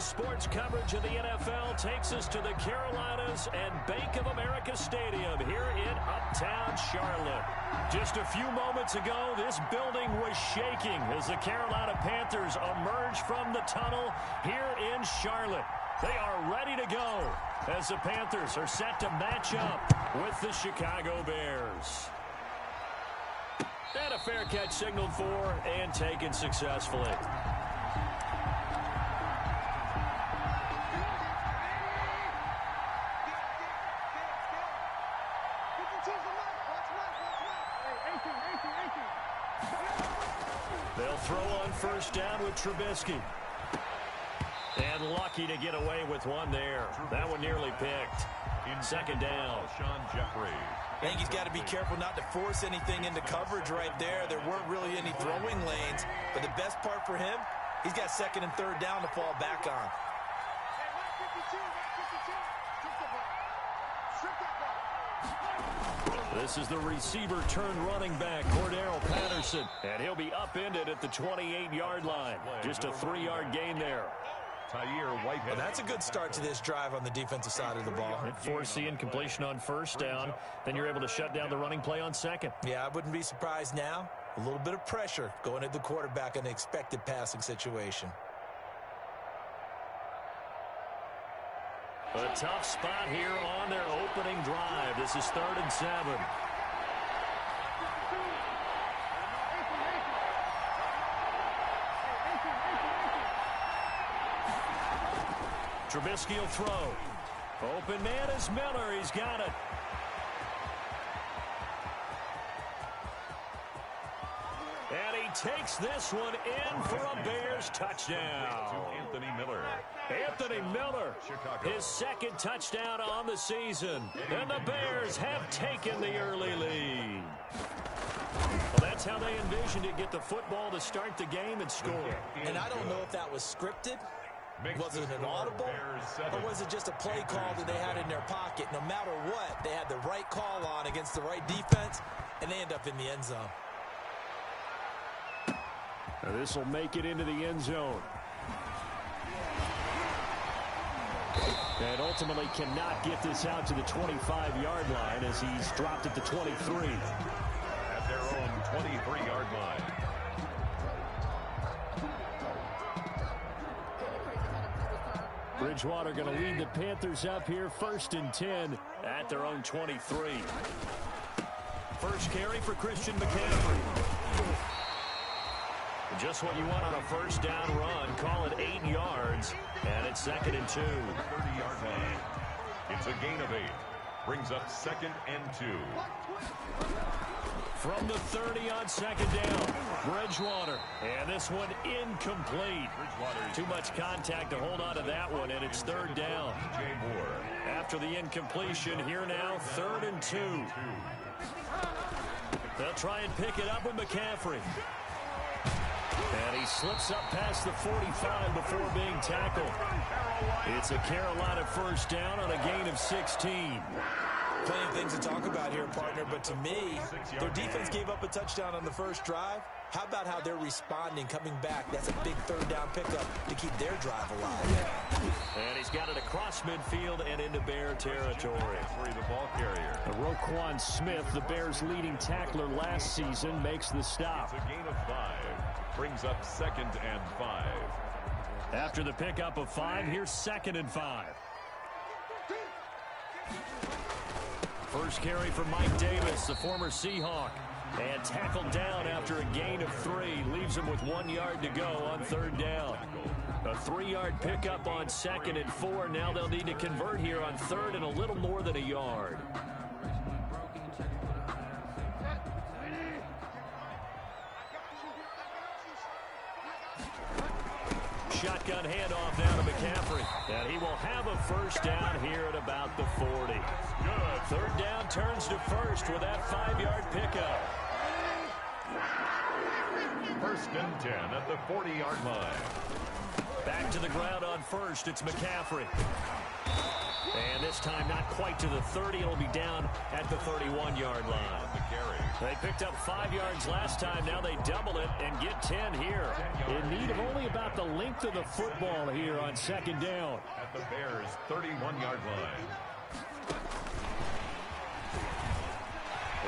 Today's sports coverage of the NFL takes us to the Carolinas and Bank of America Stadium here in Uptown Charlotte. Just a few moments ago, this building was shaking as the Carolina Panthers emerged from the tunnel here in Charlotte. They are ready to go as the Panthers are set to match up with the Chicago Bears. And a fair catch signaled for and taken successfully. They'll throw on first down with Trubisky. And lucky to get away with one there. That one nearly picked. Second down. I think he's got to be careful not to force anything into coverage right there. There weren't really any throwing lanes. But the best part for him, he's got second and third down to fall back on. This is the receiver turned running back, Cordero Patterson. And he'll be upended at the 28-yard line. Just a 3-yard gain there. Well, that's a good start to this drive on the defensive side of the ball. Foreseeing completion on first down. Then you're able to shut down the running play on second. Yeah, I wouldn't be surprised now. A little bit of pressure going at the quarterback in an expected passing situation. A tough spot here on their opening drive. This is 3rd and 7. Trubisky will throw. Open man is Miller. He's got it. And he takes this one in for a Bears touchdown. Anthony Miller. Anthony Miller, his second touchdown on the season. And the Bears have taken the early lead. Well, that's how they envisioned it. Get the football to start the game and score. And I don't know if that was scripted. Was it an audible, or was it just a play call that they had in their pocket? No matter what, they had the right call on against the right defense, and they end up in the end zone. Now this will make it into the end zone. And ultimately cannot get this out to the 25-yard line as he's dropped at the 23. At their own 23-yard line. Bridgewater going to lead the Panthers up here, 1st and 10 at their own 23. First carry for Christian McCaffrey. Just what you want on a first down run. Call it 8 yards, and it's 2nd and 2. 30-yard line. It's a gain of 8. Brings up 2nd and 2. From the 30 on 2nd down, Bridgewater. And this one incomplete. Too much contact to hold on to that one, and it's 3rd down. After the incompletion, here now, 3rd and 2. They'll try and pick it up with McCaffrey. And he slips up past the 45 before being tackled. It's a Carolina first down on a gain of 16. Plenty of things to talk about here, partner, but to me, their defense gave up a touchdown on the first drive. How about how they're responding, coming back? That's a big 3rd down pickup to keep their drive alive. And he's got it across midfield and into Bear territory. The ball carrier. Roquan Smith, the Bears' leading tackler last season, makes the stop. It's a gain of 5. Brings up 2nd and 5. After the pickup of 5, here's 2nd and 5. First carry for Mike Davis, the former Seahawk. And tackled down after a gain of 3. Leaves him with 1 yard to go on 3rd down. A 3-yard pickup on 2nd and 4. Now they'll need to convert here on 3rd and a little more than a yard. Shotgun handoff now to McCaffrey. And he will have a first down here at about the 40. Good. 3rd down turns to 1st with that 5-yard pickup. 1st and 10 at the 40-yard line. Back to the ground on 1st. It's McCaffrey. And this time not quite to the 30. It'll be down at the 31-yard line. They picked up 5 yards last time. Now they double it and get 10 here. In need of only about the length of the football here on second down. At the Bears' 31-yard line.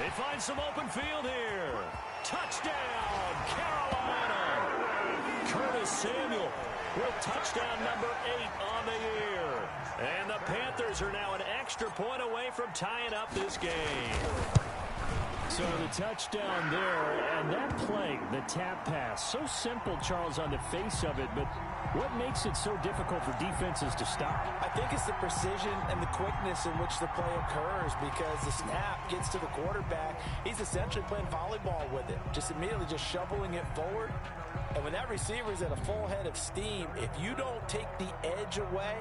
They find some open field here. Touchdown, Carolina. Curtis Samuel with touchdown number 8 on the year. And the Panthers are now an extra point away from tying up this game. So the touchdown there, and that play, the tap pass, so simple, Charles, on the face of it, but what makes it so difficult for defenses to stop? I think it's the precision and the quickness in which the play occurs, because the snap gets to the quarterback. He's essentially playing volleyball with it, just immediately just shoveling it forward. And when that receiver is at a full head of steam, if you don't take the edge away,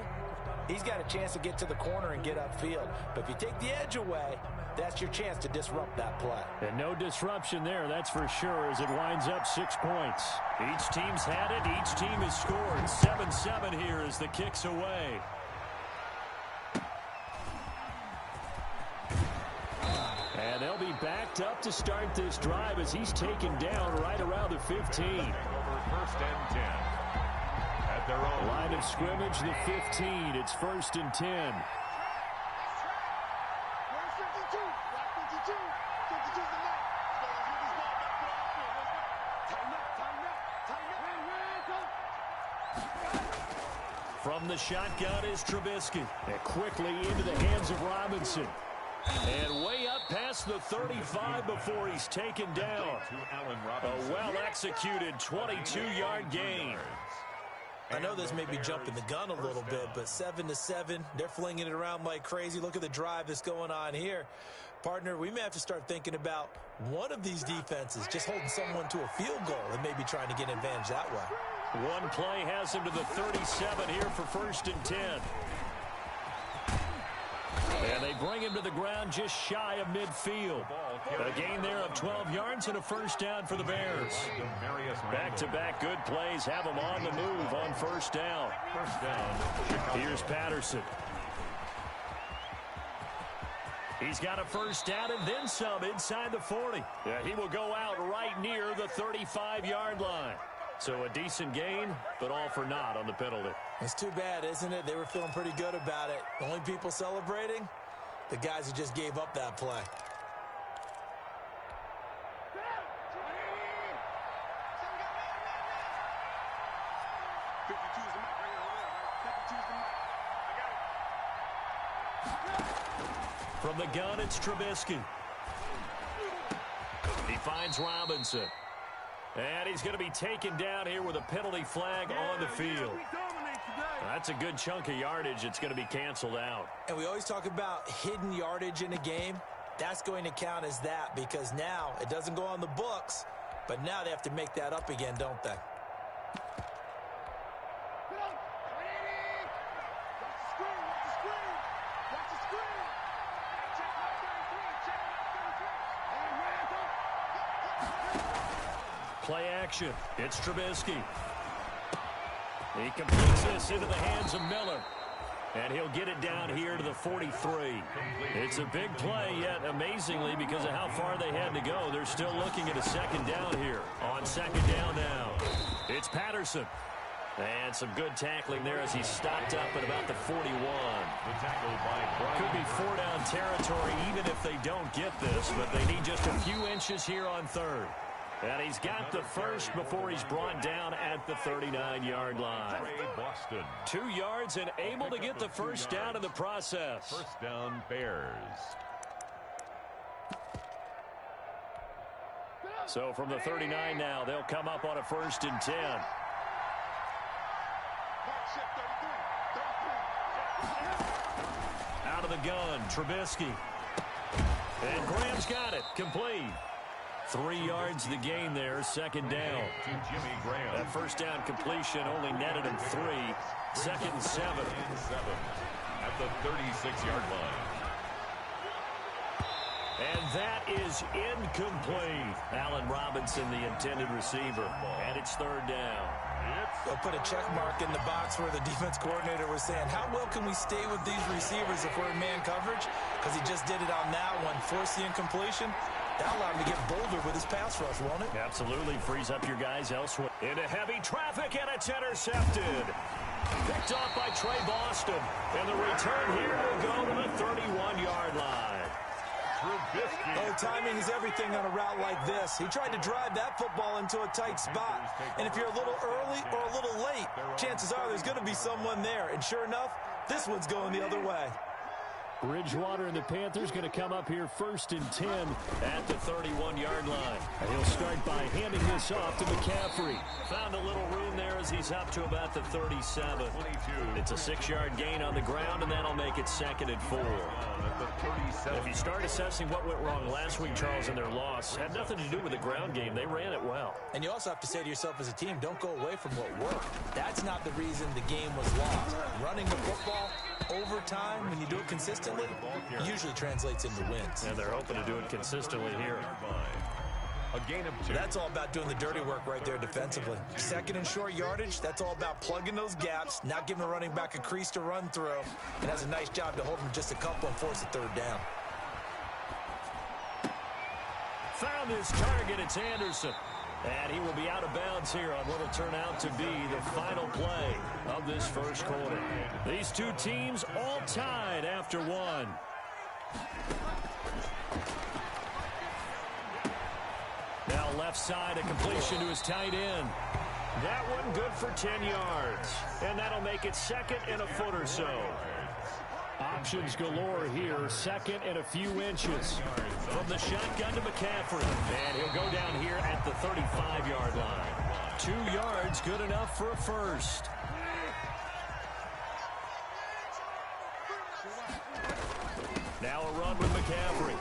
he's got a chance to get to the corner and get upfield. But if you take the edge away, that's your chance to disrupt that play. And no disruption there, that's for sure, as it winds up 6 points. Each team's had it. Each team has scored. 7-7 here as the kick's away. And they'll be backed up to start this drive as he's taken down right around the 15. Over first and 10. At their own Line of scrimmage, the 15. It's first and 10. From the shotgun is Trubisky. And quickly into the hands of Robinson. And way up past the 35 before he's taken down. A well-executed 22-yard gain. I know this may be jumping the gun a little bit, but 7-7, they're flinging it around like crazy. Look at the drive that's going on here. Partner, we may have to start thinking about one of these defenses just holding someone to a field goal and maybe trying to get an advantage that way. One play has him to the 37 here for first and 10. And they bring him to the ground just shy of midfield. A gain there of 12 yards and a first down for the Bears. Back-to-back good plays have them on the move on first down. Here's Patterson. He's got a first down and then some inside the 40. Yeah, he will go out right near the 35-yard line. So a decent gain, but all for naught on the penalty. It's too bad, isn't it? They were feeling pretty good about it. The only people celebrating, the guys who just gave up that play. From the gun, it's Trubisky. He finds Robinson. And he's going to be taken down here with a penalty flag on the field. That's a good chunk of yardage. It's going to be canceled out. And we always talk about hidden yardage in a game. That's going to count as that, because now it doesn't go on the books, but now they have to make that up again, don't they? Play action. It's Trubisky. He completes this into the hands of Miller. And he'll get it down here to the 43. It's a big play, yet amazingly, because of how far they had to go, they're still looking at a second down here. On second down now, it's Patterson. And some good tackling there as he's stopped up at about the 41. Could be 4-down territory even if they don't get this, but they need just a few inches here on third. And he's got the first before he's brought down at the 39-yard line. 2 yards and able to get the first down in the process. First down, Bears. So from the 39 now, they'll come up on a first and 10. Out of the gun, Trubisky. And Graham's got it, complete. 3 yards the gain there, second down. That first down completion only netted him 3. Second and 7. At the 36-yard line. And that is incomplete. Allen Robinson, the intended receiver. And it's third down. They'll put a check mark in the box where the defense coordinator was saying, how well can we stay with these receivers if we're in man coverage? Because he just did it on that one, forced the incompletion. That'll allow him to get bolder with his pass rush, won't it? Absolutely. Frees up your guys elsewhere. Into heavy traffic, and it's intercepted. Picked off by Trey Boston. And the return here will go to the 31-yard line. Oh, timing is everything on a route like this. He tried to drive that football into a tight spot. And if you're a little early or a little late, chances are there's going to be someone there. And sure enough, this one's going the other way. Bridgewater and the Panthers going to come up here 1st and 10 at the 31-yard line. And he'll start by handing this off to McCaffrey. Found a little room there as he's up to about the 37. It's a 6-yard gain on the ground, and that'll make it 2nd and 4. If you start assessing what went wrong last week, Charles, in their loss, had nothing to do with the ground game. They ran it well. And you also have to say to yourself as a team, don't go away from what worked. That's not the reason the game was lost. Running the football over time, when you do it consistently, usually translates into wins. And they're hoping to do it consistently here. A gain of 2. That's all about doing the dirty work right there defensively. 2nd and short yardage, that's all about plugging those gaps, not giving a running back a crease to run through, and has a nice job to hold him just a couple and force a 3rd down. Found his target, it's Anderson. And he will be out of bounds here on what will turn out to be the final play of this first quarter. These two teams all tied after one. Now left side, a completion to his tight end. That one good for 10 yards. And that'll make it 2nd and a foot or so. Options galore here, 2nd and a few inches. From the shotgun to McCaffrey. And he'll go down here at the 35-yard line. 2 yards, good enough for a first. Now a run with McCaffrey.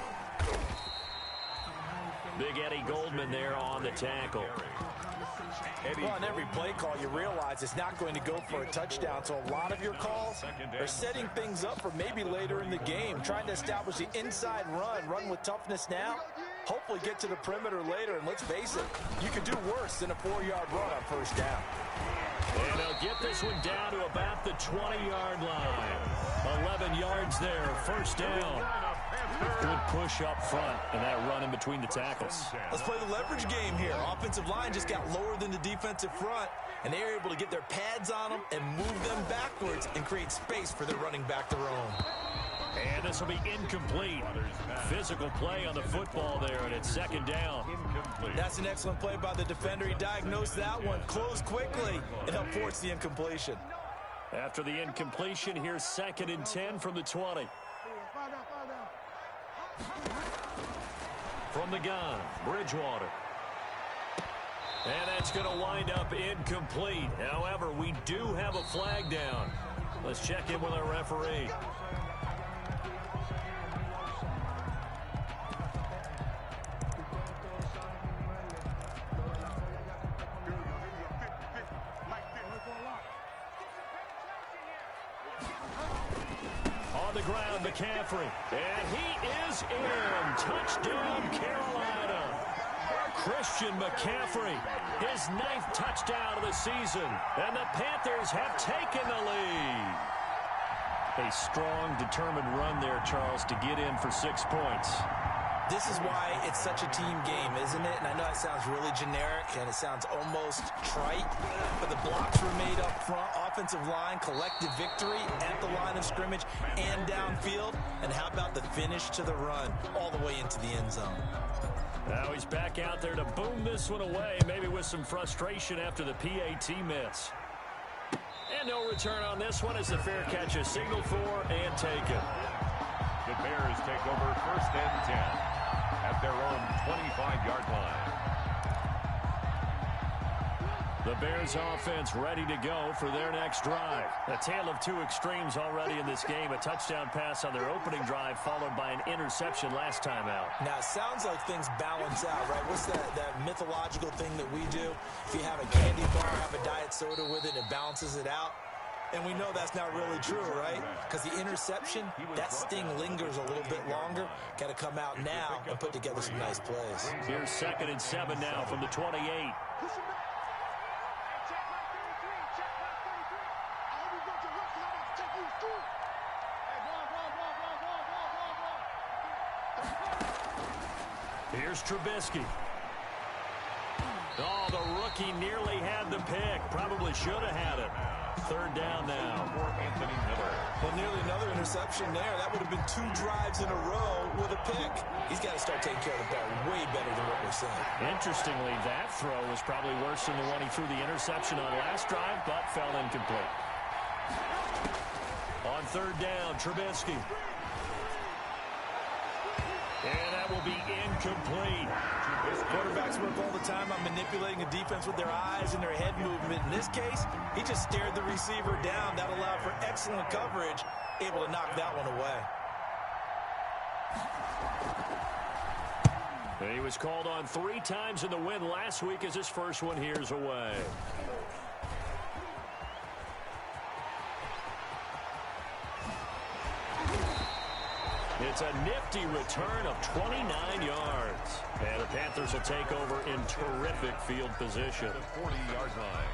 Big Eddie Goldman there on the tackle. Well, on every play call, you realize it's not going to go for a touchdown, so a lot of your calls are setting things up for maybe later in the game, trying to establish the inside run with toughness now, hopefully get to the perimeter later, and let's face it, you could do worse than a 4-yard run on 1st down. And they'll get this one down to about the 20-yard line. 11 yards there, 1st down. Good push up front, and that run in between the tackles. Let's play the leverage game here. Offensive line just got lower than the defensive front, and they were able to get their pads on them and move them backwards and create space for their running back to roam. And this will be incomplete. Physical play on the football there, and it's 2nd down. That's an excellent play by the defender. He diagnosed that one, closed quickly, and helped force the incompletion. After the incompletion, here's 2nd and 10 from the 20. From the gun, Bridgewater. And that's going to wind up incomplete. However, we do have a flag down. Let's check in with our referee. On the ground, McCaffrey. And he is in. Touchdown, Carolina. Christian McCaffrey, his 9th touchdown of the season. And the Panthers have taken the lead. A strong, determined run there, Charles, to get in for 6 points. This is why it's such a team game, isn't it? And I know it sounds really generic and it sounds almost trite, but the blocks were made up front, offensive line, collective victory at the line of scrimmage and downfield. And how about the finish to the run all the way into the end zone? Now he's back out there to boom this one away, maybe with some frustration after the PAT miss. And no return on this one as the fair catch is signaled for and taken. The Bears take over 1st and 10 at their own 25-yard line. The Bears offense ready to go for their next drive. A tale of two extremes already in this game. A touchdown pass on their opening drive followed by an interception last time out. Now, it sounds like things balance out, right? What's that mythological thing that we do? If you have a candy bar, have a diet soda with it, it balances it out. And we know that's not really true, right? Because the interception, that sting lingers a little bit longer. Got to come out now and put together some nice plays. Here's 2nd and 7 now from the 28. Here's Trubisky. Oh, the rookie nearly had the pick. Probably should have had it. Third down now. Well, nearly another interception there. That would have been 2 drives in a row with a pick. He's got to start taking care of the ball way better than what we're seeing. Interestingly, that throw was probably worse than the one he threw the interception on last drive, but fell incomplete. On third down, Trubisky. And that will be incomplete. Quarterbacks work all the time on manipulating a defense with their eyes and their head movement. In this case, he just stared the receiver down. That allowed for excellent coverage, able to knock that one away. He was called on 3 times in the win last week as his first one here's away. It's a nifty return of 29 yards. And the Panthers will take over in terrific field position. 40-yard line.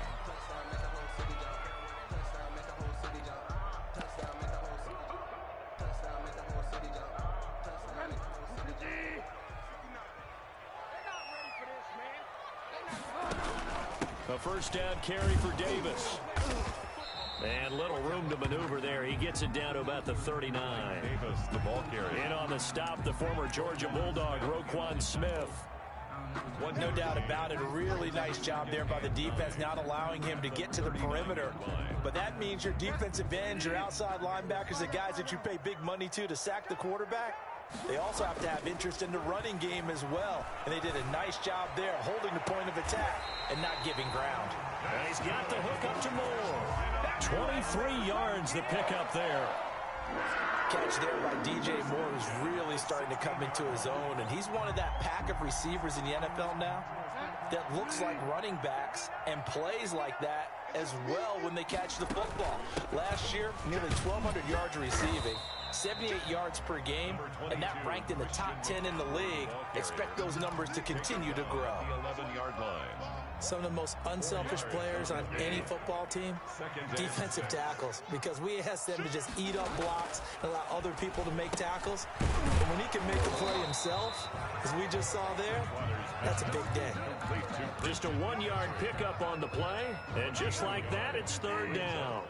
A first down carry for Davis. And little room to maneuver there. He gets it down to about the 39. Davis, the ball carrier. In on the stop, the former Georgia Bulldog, Roquan Smith. No doubt about it. A really nice job there by the defense, not allowing him to get to the perimeter. But that means your defensive ends, your outside linebackers, the guys that you pay big money to sack the quarterback, they also have to have interest in the running game as well. And they did a nice job there, holding the point of attack and not giving ground. And he's got the hook up to Moore. 23 yards the pickup there. Catch there by DJ Moore, who's really starting to come into his own. And he's one of that pack of receivers in the NFL now that looks like running backs and plays like that as well when they catch the football. Last year, nearly 1,200 yards receiving, 78 yards per game, and that ranked in the top 10 in the league. Expect those numbers to continue to grow. 11-yard line. Some of the most unselfish players on any football team, defensive tackles, because we ask them to just eat up blocks and allow other people to make tackles. And when he can make the play himself, as we just saw there, that's a big day. Just a 1-yard pickup on the play, and just like that, it's third down.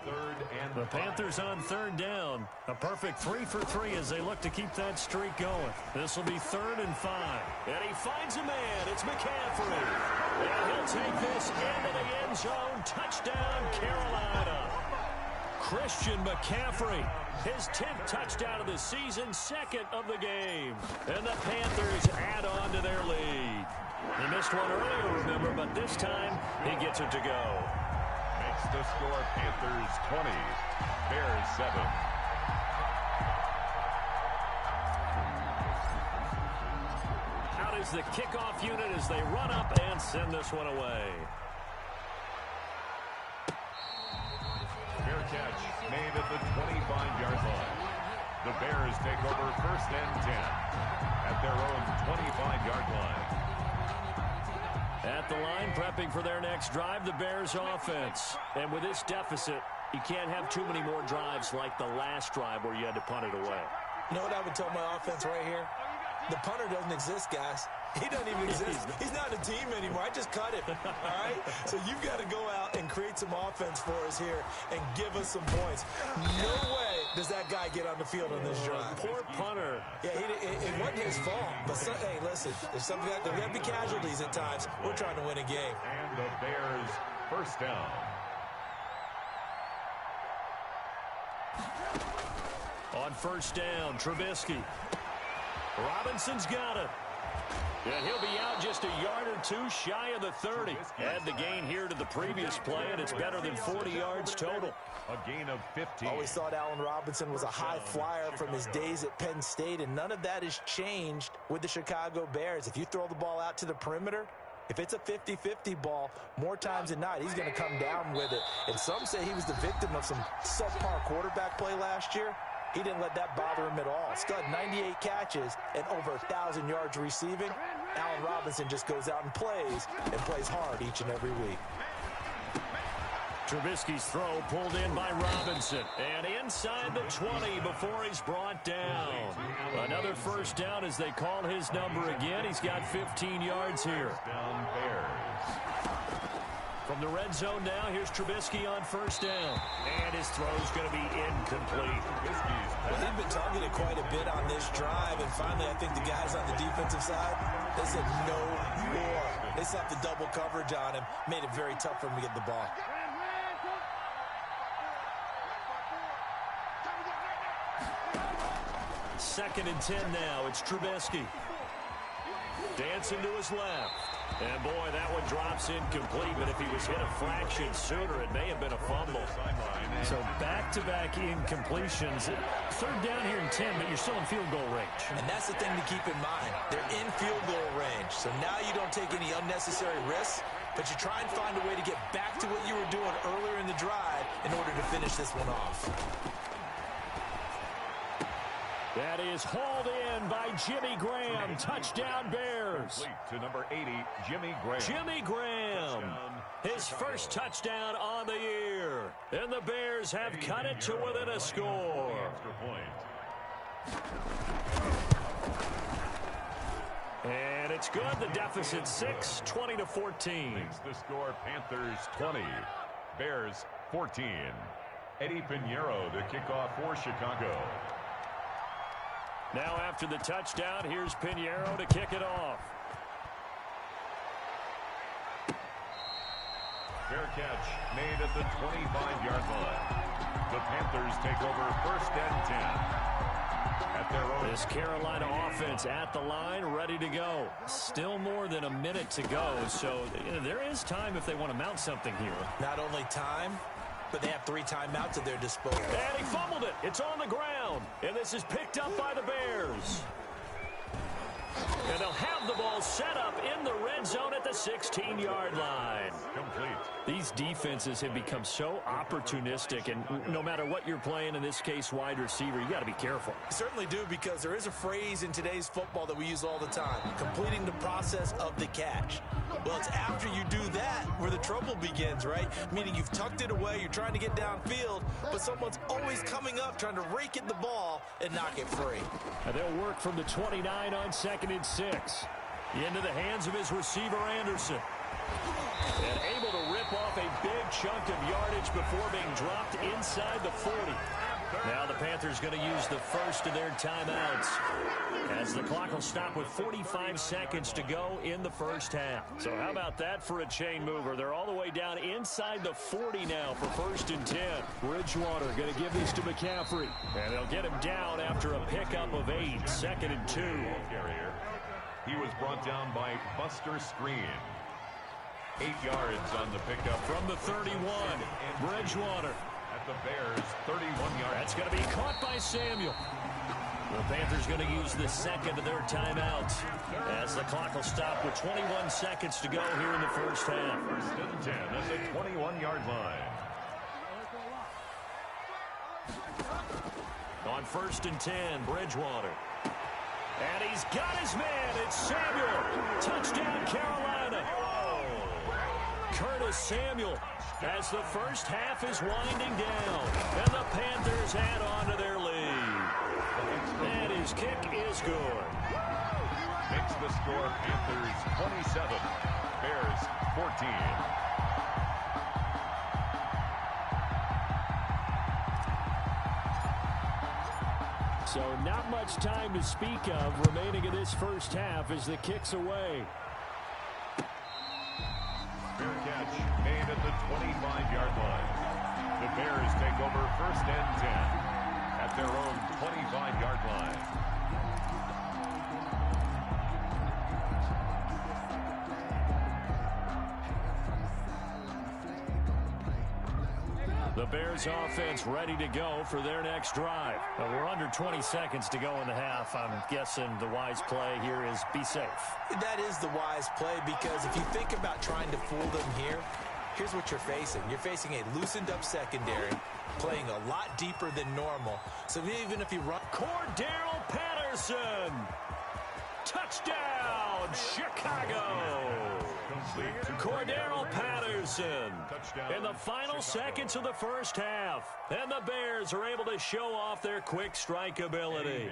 The Panthers on third down. A perfect 3 for 3 as they look to keep that streak going. This will be 3rd and 5. And he finds a man. It's McCaffrey. And he'll take this into the end zone. Touchdown, Carolina. Christian McCaffrey, his 10th touchdown of the season, 2nd of the game. And the Panthers add on to their lead. He missed one earlier, remember, but this time he gets it to go. Makes the score Panthers 20, Bears 7. Out is the kickoff unit as they run up and send this one away. Fair catch made at the 25-yard line. The Bears take over 1st and 10 at their own 25-yard line. At the line, prepping for their next drive, the Bears offense. And with this deficit, you can't have too many more drives like the last drive where you had to punt it away. You know what I would tell my offense right here? The punter doesn't exist, guys. He doesn't even exist. He's not a team anymore. I just cut him, all right? So you've got to go out and create some offense for us here and give us some points. No way does that guy get on the field on this drive. Poor punter. Yeah, it wasn't his fault. But, hey, listen, there's going to be casualties at times. We're trying to win a game. And the Bears first down. On first down, Trubisky. Robinson's got it. And he'll be out just a yard or two shy of the 30. Add the gain here to the previous play, and it's better than 40 yards total. A gain of 15. Always thought Allen Robinson was a high flyer from his days at Penn State, and none of that has changed with the Chicago Bears. If you throw the ball out to the perimeter, if it's a 50-50 ball, more times than not, he's going to come down with it. And some say he was the victim of some subpar quarterback play last year. He didn't let that bother him at all. Stud 98 catches and over 1,000 yards receiving. Allen Robinson just goes out and plays hard each and every week. Trubisky's throw pulled in by Robinson. And inside the 20 before he's brought down. Another first down as they call his number again. He's got 15 yards here. Down Bears. From the red zone now, here's Trubisky on first down. And his throw's going to be incomplete. Well, they've been targeted quite a bit on this drive, and finally I think the guys on the defensive side, they said no more. They slapped the double coverage on him, made it very tough for him to get the ball. Second and 10 now. It's Trubisky. Dancing to his left. And, boy, that one drops incomplete, but if he was hit a fraction sooner, it may have been a fumble. So back-to-back incompletions. Third down here in 10, but you're still in field goal range. And that's the thing to keep in mind. They're in field goal range. So now you don't take any unnecessary risks, but you try and find a way to get back to what you were doing earlier in the drive in order to finish this one off. That is hauled in by Jimmy Graham. Touchdown Bears. To number 80, Jimmy Graham. Jimmy Graham. His first touchdown on the year. And the Bears have cut it to within a score. And it's good. The deficit 6, 20-14. Makes the score Panthers 20, Bears 14. Eddie Pinheiro to kick off for Chicago. Now after the touchdown, here's Pinheiro to kick it off. Fair catch made at the 25-yard line. The Panthers take over first and 10 at their own. This Carolina offense at the line, ready to go. Still more than a minute to go, so there is time if they want to mount something here. Not only time, but they have 3 timeouts at their disposal. And he fumbled it. It's on the ground. And this is picked up by the Bears. And they'll have the ball set up in the red zone at the 16-yard line. Complete. These defenses have become so opportunistic, and no matter what you're playing, in this case wide receiver, you got to be careful. You certainly do, because there is a phrase in today's football that we use all the time, completing the process of the catch. Well, it's after you do that where the trouble begins, right? Meaning you've tucked it away, you're trying to get downfield, but someone's always coming up trying to rake at the ball and knock it free. And they'll work from the 29 on 2nd and 6. Into the hands of his receiver, Anderson. And able to rip off a big chunk of yardage before being dropped inside the 40. Now the Panthers going to use the first of their timeouts as the clock will stop with 45 seconds to go in the first half. So how about that for a chain mover? They're all the way down inside the 40 now for first and 10. Bridgewater going to give this to McCaffrey. And they'll get him down after a pickup of 8. 2nd and 2. He was brought down by Buster Screen. 8 yards on the pickup. From the 31, Bridgewater. At the Bears, 31 yards. That's going to be caught by Samuel. The Panthers going to use the second of their timeouts as the clock will stop with 21 seconds to go here in the first half. First and 10 at the 21-yard line. On first and 10, Bridgewater. And he's got his man. It's Samuel. Touchdown, Carolina. Curtis Samuel as the first half is winding down. And the Panthers add on to their lead. And his kick is good. Makes the score Panthers 27, Bears 14. So not much time to speak of remaining in this first half as the kick's away. Fair catch made at the 25-yard line. The Bears take over first and 10 at their own 25-yard line. The Bears offense ready to go for their next drive. We're under 20 seconds to go in the half. I'm guessing the wise play here is be safe. That is the wise play, because if you think about trying to fool them here, here's what you're facing. You're facing a loosened up secondary, playing a lot deeper than normal. So even if you run... Cordero Patterson! Touchdown, Chicago! Cordero Patterson in the final seconds of the first half. And the Bears are able to show off their quick strike ability.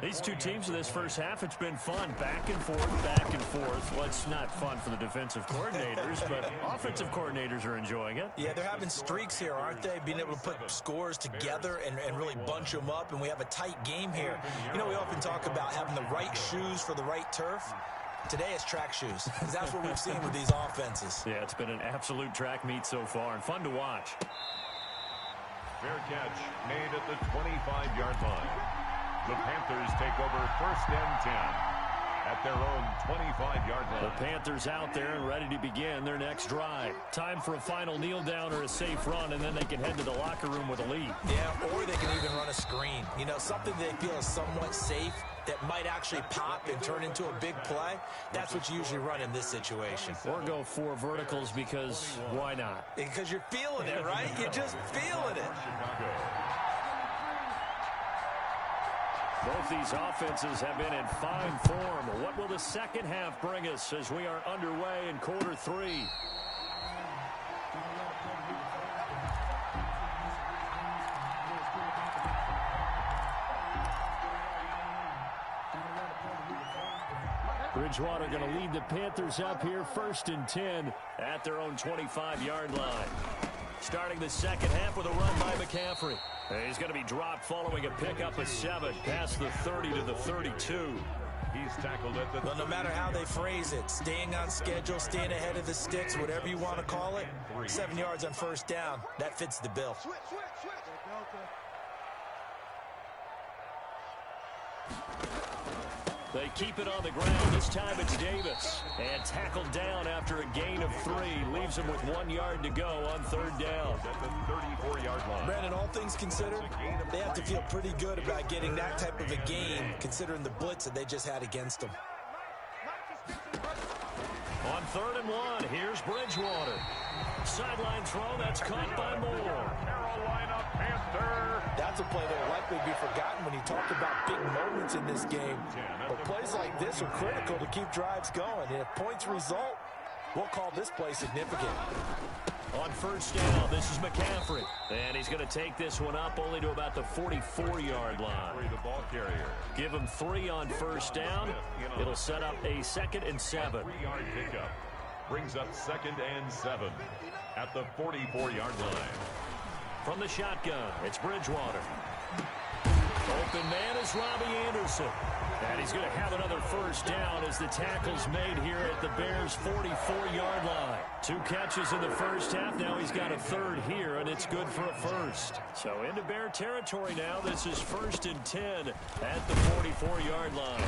These two teams in this first half, it's been fun. Back and forth, back and forth. Well, it's not fun for the defensive coordinators, but offensive coordinators are enjoying it. Yeah, they're having streaks here, aren't they? Being able to put scores together and really bunch them up, and we have a tight game here. You know, we often talk about having the right shoes for the right turf. Today it's track shoes, because that's what we've seen with these offenses. Yeah, it's been an absolute track meet so far, and fun to watch. Fair catch made at the 25-yard line. The Panthers take over first and 10 at their own 25-yard line. The Panthers out there and ready to begin their next drive. Time for a final kneel down or a safe run, and then they can head to the locker room with a lead. Yeah, or they can even run a screen. You know, something they feel is somewhat safe that might actually pop and turn into a big play. That's what you usually run in this situation. Or go 4 verticals, because why not? Because you're feeling it, right? You're just feeling it. Both these offenses have been in fine form. What will the second half bring us as we are underway in quarter 3? Bridgewater going to lead the Panthers up here first and 10 at their own 25-yard line. Starting the second half with a run by McCaffrey. He's going to be dropped following a pickup of 7 past the 30 to the 32. He's tackled at the... Well, no matter how they phrase it, staying on schedule, staying ahead of the sticks, whatever you want to call it, 7 yards on first down, that fits the bill. They keep it on the ground. This time it's Davis. And tackled down after a gain of 3. Leaves him with 1 yard to go on third down. At the 34-yard line. Brandon, all things considered, they have to feel pretty good about getting that type of a game, considering the blitz that they just had against them. On 3rd and 1, here's Bridgewater. Sideline throw, that's caught by Moore. Carolina Panther. That's a play that will likely be forgotten when you talk about big moments in this game. But plays like this are critical to keep drives going. And if points result, we'll call this play significant. On first down, this is McCaffrey. And he's going to take this one up only to about the 44-yard line. The ball carrier. Give him 3 on first down. It'll set up a 2nd and 7. 3-yard pickup. Brings up 2nd and 7 at the 44-yard line. From the shotgun, it's Bridgewater. Open man is Robbie Anderson. And he's going to have another first down as the tackle's made here at the Bears' 44-yard line. 2 catches in the first half. Now he's got a 3rd here, and it's good for a first. So into Bear territory now. This is 1st and 10 at the 44-yard line.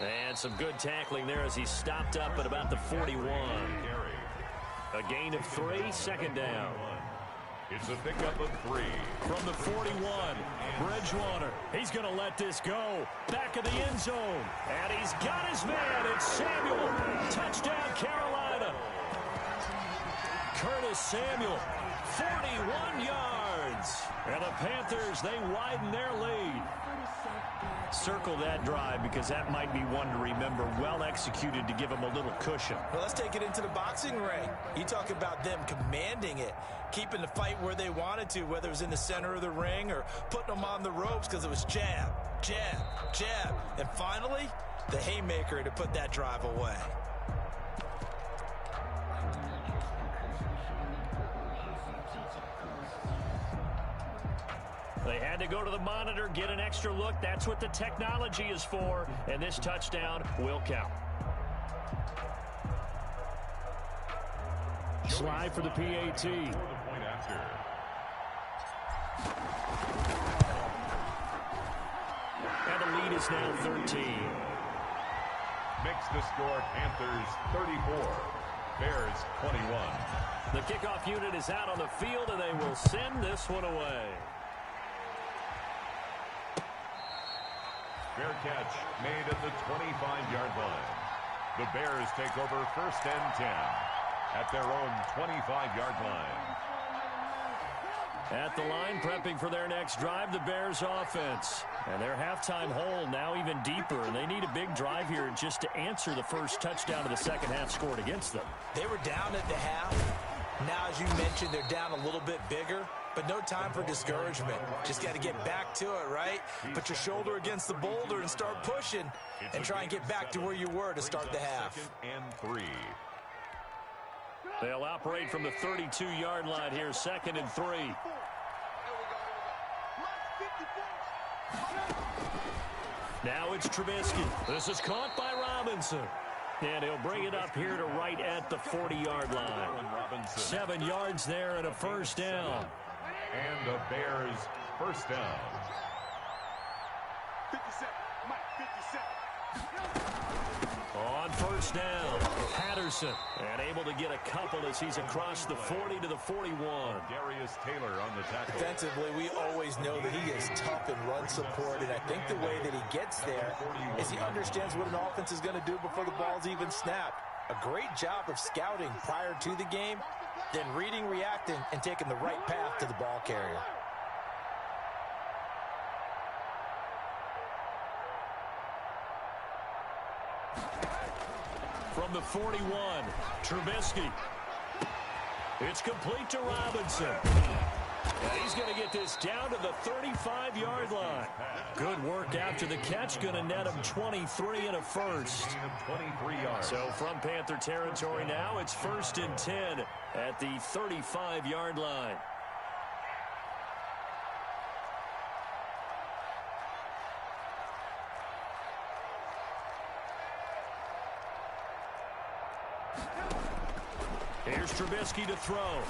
And some good tackling there as he stopped up at about the 41. A gain of 3, 2nd down. It's a pickup of 3. From the 41, Bridgewater. He's going to let this go. Back of the end zone. And he's got his man. It's Samuel. Touchdown, Carolina. Curtis Samuel, 41 yards. And the Panthers, they widen their lead. Circle that drive because that might be one to remember. Well executed to give them a little cushion. Well, let's take it into the boxing ring. You talk about them commanding it, keeping the fight where they wanted to, whether it was in the center of the ring or putting them on the ropes because it was jab, jab, jab. And finally, the haymaker to put that drive away. They had to go to the monitor, get an extra look. That's what the technology is for. And this touchdown will count. Slide for the PAT. And the lead is now 13. Makes the score Panthers 34, Bears 21. The kickoff unit is out on the field, and they will send this one away. Fair catch made at the 25-yard line. The Bears take over 1st and 10 at their own 25-yard line. At the line, prepping for their next drive, the Bears offense. And their halftime hole now even deeper. And they need a big drive here just to answer the first touchdown of the second half scored against them. They were down at the half. Now, as you mentioned, they're down a little bit bigger, but no time for discouragement. Just got to get back to it, right? Put your shoulder against the boulder and start pushing and try and get back to where you were to start the half. And 3. They'll operate from the 32-yard line here, 2nd and 3. Now it's Trubisky. This is caught by Robinson. And he'll bring it up here to right at the 40-yard line. 7 yards there and a first down. And the Bears first down. 57. Mike, 57. On first down, Patterson. And able to get a couple as he's across the 40 to the 41. Darius Taylor on the tackle. Defensively, we always know that he is tough in run support, and I think the way that he gets there is he understands what an offense is going to do before the ball's even snapped. A great job of scouting prior to the game, then reading, reacting, and taking the right path to the ball carrier. From the 41, Trubisky. It's complete to Robinson. And he's going to get this down to the 35-yard line. Good work after the catch. Going to net him 23 and a first. 23 yards. So from Panther territory now, it's 1st and 10 at the 35-yard line. Here's Trubisky to throw.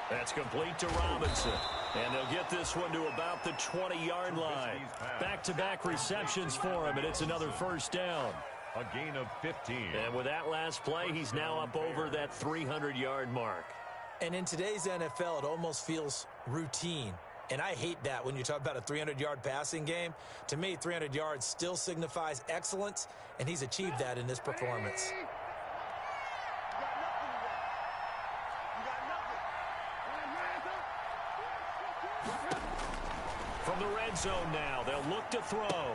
That's complete to Robinson. And they'll get this one to about the 20-yard line. Back-to-back receptions for him, and it's another first down. A gain of 15. And with that last play, he's now up over that 300-yard mark. And in today's NFL, it almost feels routine. And I hate that when you talk about a 300-yard passing game. To me, 300 yards still signifies excellence, and he's achieved that in this performance. From the red zone now, they'll look to throw.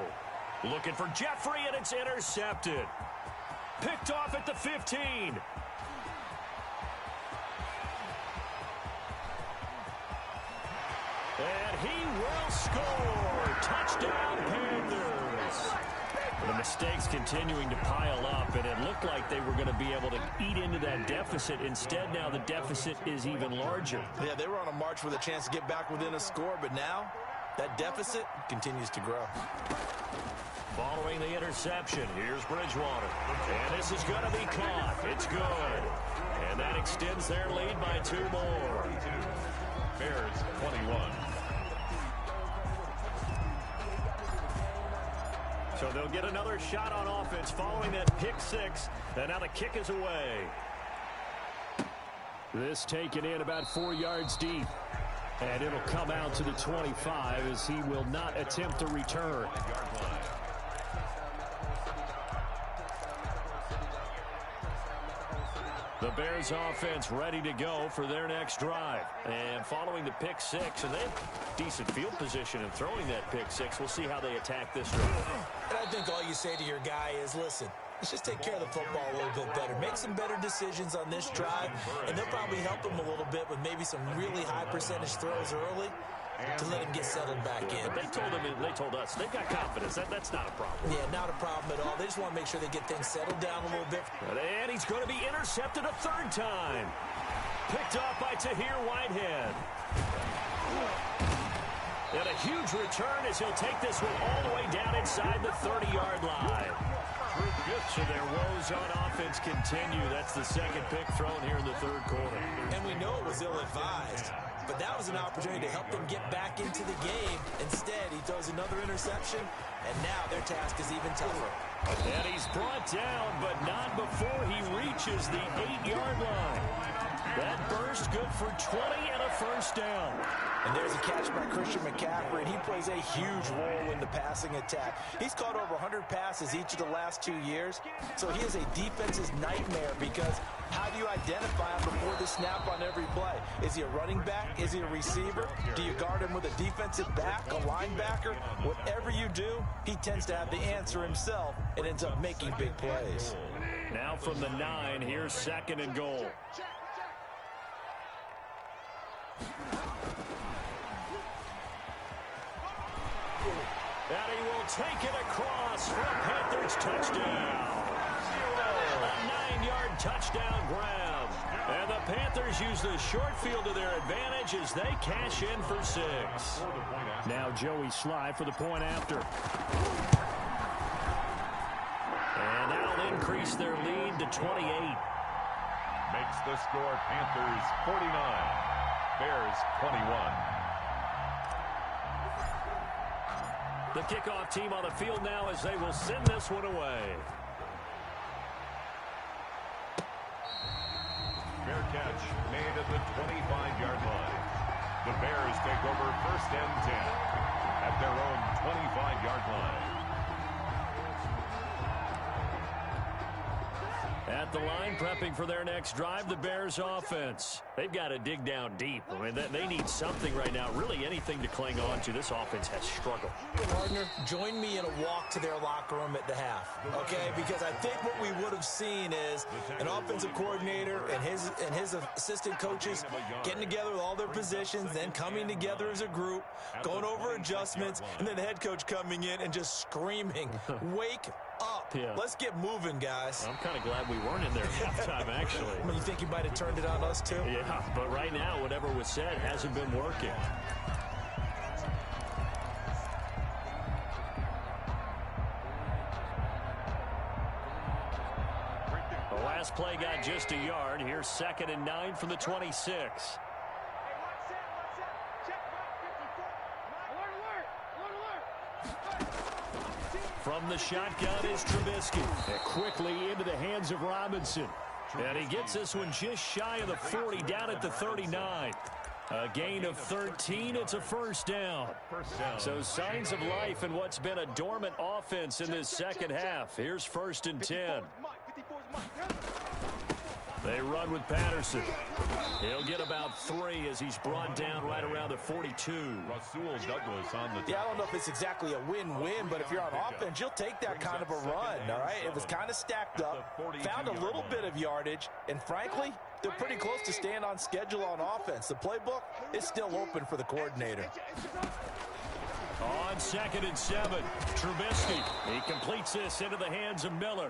Looking for Jeffrey, and it's intercepted. Picked off at the 15. And he will score. Touchdown, Panthers. The mistakes continuing to pile up, and it looked like they were going to be able to eat into that deficit. Instead, now the deficit is even larger. Yeah, they were on a march with a chance to get back within a score, but now that deficit continues to grow. Following the interception, here's Bridgewater. And this is going to be caught. It's good. And that extends their lead by 2 more. Bears 21. So they'll get another shot on offense following that pick 6. And now the kick is away. This taken in about 4 yards deep. And it'll come out to the 25 as he will not attempt to return. The Bears offense ready to go for their next drive. And following the pick 6, and they have decent field position in throwing that pick 6. We'll see how they attack this drive. And I think all you say to your guy is, listen, let's just take care of the football a little bit better. Make some better decisions on this drive, and they'll probably help him a little bit with maybe some really high percentage throws early to let him get settled back in. They told us they've got confidence. That's not a problem. Yeah, not a problem at all. They just want to make sure they get things settled down a little bit. And he's going to be intercepted a 3rd time. Picked off by Tahir Whitehead. And a huge return as he'll take this one all the way down inside the 30-yard line. So their woes on offense continue. That's the 2nd pick thrown here in the 3rd quarter. And we know it was ill-advised, but that was an opportunity to help them get back into the game. Instead, he throws another interception, and now their task is even tougher. And he's brought down, but not before he reaches the 8-yard line. That burst good for 20 and a first down. And there's a catch by Christian McCaffrey, and he plays a huge role in the passing attack. He's caught over 100 passes each of the last 2 years, so he is a defense's nightmare because how do you identify him before the snap on every play? Is he a running back? Is he a receiver? Do you guard him with a defensive back, a linebacker? Whatever you do, he tends to have the answer himself and ends up making big plays. Now from the 9, here's 2nd and goal. And he will take it across for a Panthers touchdown. A 9-yard touchdown grab. And the Panthers use the short field to their advantage as they cash in for 6. Now Joey Sly for the point after. And that'll increase their lead to 28. Makes the score Panthers 49, Bears 21. The kickoff team on the field now as they will send this one away. Fair catch made at the 25-yard line. The Bears take over 1st and 10 at their own 25-yard line. At the line, prepping for their next drive, the Bears offense. They've got to dig down deep. I mean, they need something right now, really anything to cling on to. This offense has struggled. Partner, join me in a walk to their locker room at the half, okay? Because I think what we would have seen is an offensive coordinator and his assistant coaches getting together with all their positions, then coming together as a group, going over adjustments, and then the head coach coming in and just screaming, wake up. Yeah. Let's get moving, guys. I'm kind of glad we weren't in there at halftime, actually. I mean, you think he might have turned it on us, too? Yeah, but right now, whatever was said hasn't been working. The last play got just a yard. Here's 2nd and 9 from the 26. From the shotgun is Trubisky. And quickly into the hands of Robinson. And he gets this one just shy of the 40, down at the 39. A gain of 13. It's a first down. So signs of life in what's been a dormant offense in this second half. Here's 1st and 10. They run with Patterson. He'll get about 3 as he's brought down right around the 42. Rasul Douglas on the Yeah, I don't know if it's exactly a win-win, but if you're on offense, you'll take that kind of a run, all right? It was kind of stacked up, found a little bit of yardage, and frankly, they're pretty close to staying on schedule on offense. The playbook is still open for the coordinator. On 2nd and 7, Trubisky. He completes this into the hands of Miller.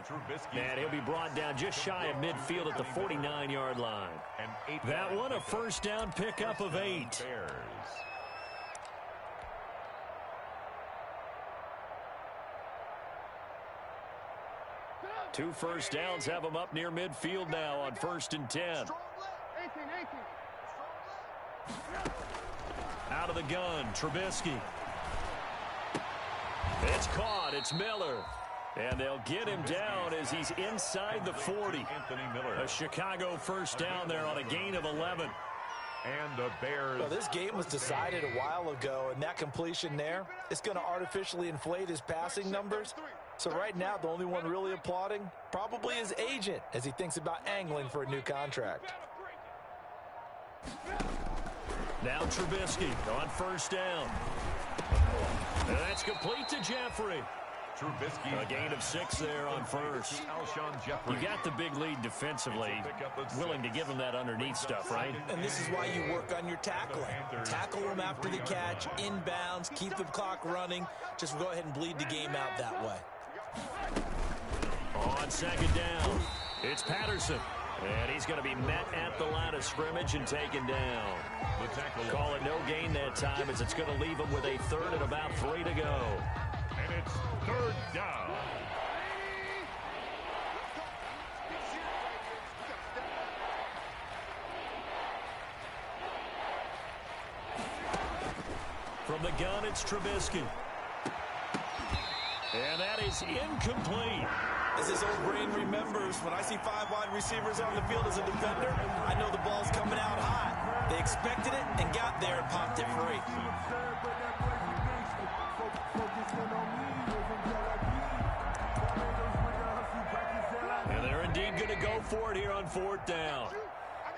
And he'll be brought down just shy of midfield at the 49-yard line. That one a first down pickup of 8. 2 first downs have them up near midfield now on 1st and 10. Out of the gun, Trubisky. It's caught. It's Miller. And they'll get him down as he's inside the 40. A Chicago first down there on a gain of 11. And the Bears. Well, this game was decided a while ago, and that completion there is going to artificially inflate his passing numbers. So right now, the only one really applauding probably his agent as he thinks about angling for a new contract. Now Trubisky on first down. And that's complete to Jeffrey. Trubisky. A gain of 6 there on first. You got the big lead defensively. Willing to give him that underneath stuff, right? And this is why you work on your tackling. Tackle them after the catch, inbounds, keep the clock running. Just go ahead and bleed the game out that way. On 2nd down, it's Patterson. And he's going to be met at the line of scrimmage and taken down. Call it no gain that time as it's going to leave him with a 3rd and about 3 to go. And it's 3rd down. From the gun, it's Trubisky. And that is incomplete. As his old brain remembers, when I see 5 wide receivers on the field as a defender, I know the ball's coming out hot. They expected it and got there and popped it free. And they're indeed going to go for it here on 4th down.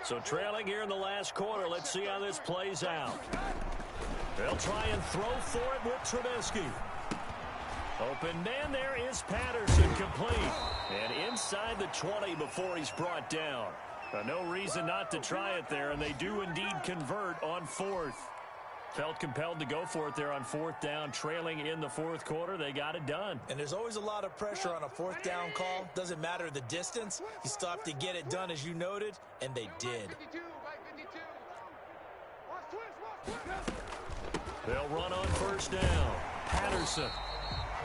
So trailing here in the last quarter, let's see how this plays out. They'll try and throw for it with Trubisky. Open man, there is Patterson, complete. And inside the 20 before he's brought down. No reason not to try it there, and they do indeed convert on 4th. Felt compelled to go for it there on 4th down, trailing in the 4th quarter. They got it done. And there's always a lot of pressure on a 4th down call. Doesn't matter the distance. You still have to get it done, as you noted, and they did. They'll run on 1st down. Patterson.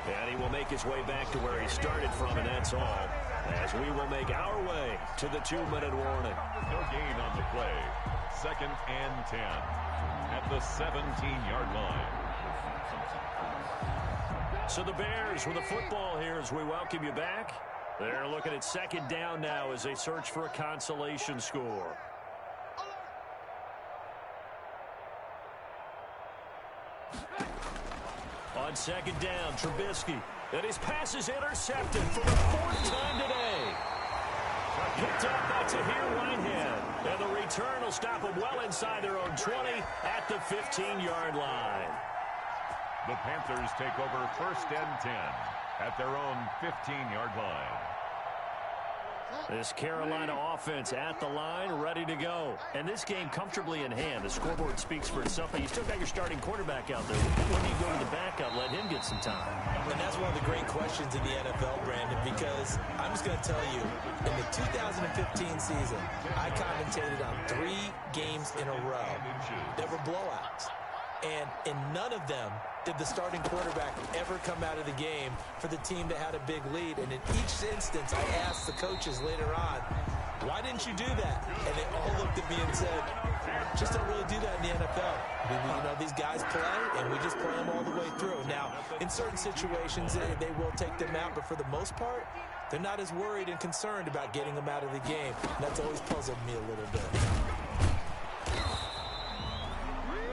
And he will make his way back to where he started from, and that's all. As we will make our way to the 2-minute warning. No gain on the play. 2nd and 10 at the 17-yard line. So the Bears with the football here as we welcome you back. They're looking at 2nd down now as they search for a consolation score. On 2nd down, Trubisky. And his pass is intercepted for the 4th time today. Picked up by Tahir Whitehead. And the return will stop them well inside their own 20 at the 15-yard line. The Panthers take over 1st and 10 at their own 15-yard line. This Carolina offense at the line, ready to go. And this game comfortably in hand. The scoreboard speaks for itself, but you still got your starting quarterback out there. When do you go to the backup, let him get some time? And that's one of the great questions in the NFL, Brandon, because I'm just going to tell you, in the 2015 season, I commentated on 3 games in a row that were blowouts. And in none of them did the starting quarterback ever come out of the game for the team that had a big lead. And in each instance, I asked the coaches later on, why didn't you do that? And they all looked at me and said, just don't really do that in the NFL. You know, these guys play, and we just play them all the way through. Now, in certain situations, they will take them out, but for the most part, they're not as worried and concerned about getting them out of the game. And that's always puzzled me a little bit.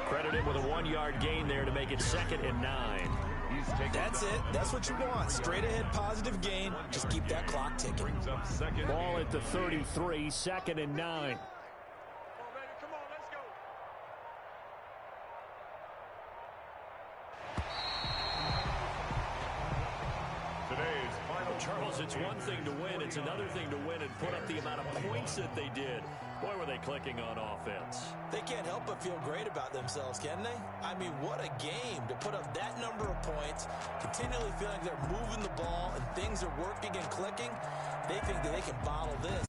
Credited with a 1-yard gain there to make it 2nd and 9. That's it. That's what you want. Straight ahead positive gain. Just keep that clock ticking. Ball at the 33, 2nd and 9. Charles, it's one thing to win. It's another thing to win and put up the amount of points that they did. Boy, were they clicking on offense. They can't help but feel great about themselves, can they? I mean, what a game to put up that number of points, continually feeling like they're moving the ball and things are working and clicking. They think that they can bottle this.